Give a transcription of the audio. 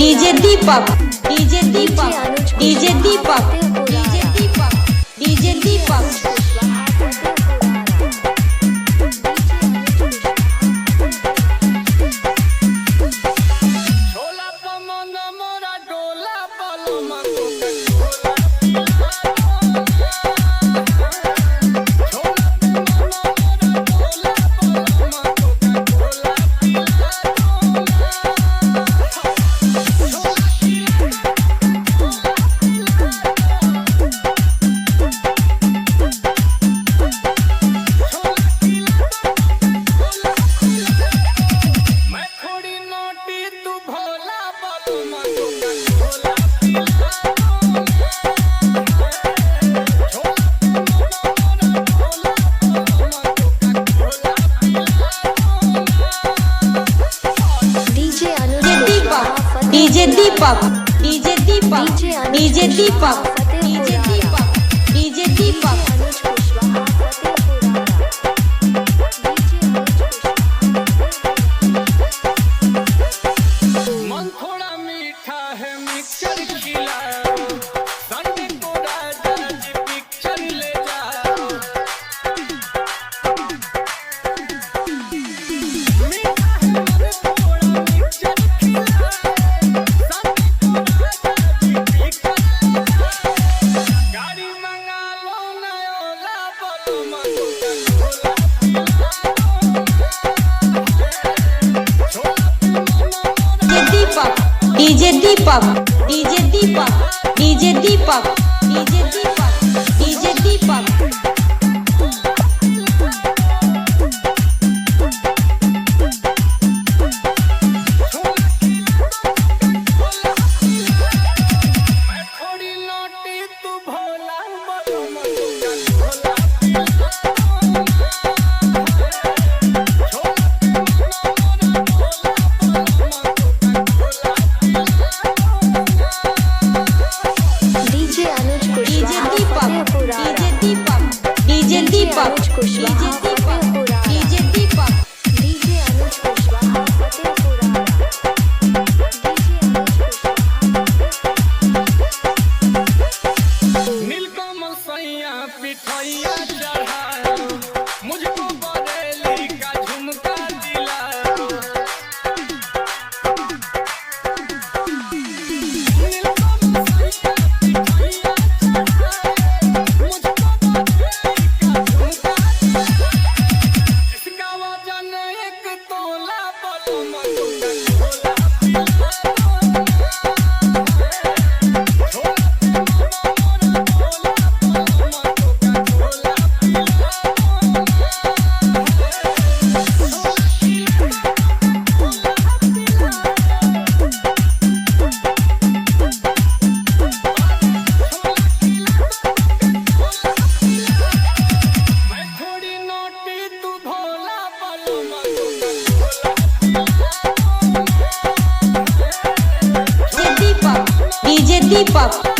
DJ दीपक DJ दीपक DJ दीपक DJ दीपक DJ दीपक DJ दीपक DJ दीपक DJ दीपक DJ दीपक DJ दीपक मन थोड़ा मीठा है मिक्सचर खिलाओ संडे को राजा जी पिक्चर ले जाओ मीठा है मन थोड़ा मिक्सचर खिलाओ संडे को राजा जी पिक्चर ले जाओ गाड़ी मंगा लो नयोला बोलो मधु डीजे दीपक डीजे दीपक डीजे दीपक डीजे दीपक डीजे दीपक थोड़ी नोटी तू भोला बोलो डीजे दीपक डीजे दीपक डीजे दीपक डीजे दीपक डीजे दीपक डीजे अनुज कुशवाहा फतेहपुरा नीलकमल सैया पिठैया चढ़ाओ मुझको बरेली का झुमका दिलाओ नीलकमल सैया पिठैया चढ़ाओ मुझको बरेली का झुमका दिलाओ जिसका वजन एक तोला बोलो मधु का थोड़ी नोटी तू भोला बोलो मधु डीजे दीपक डीजे दीपक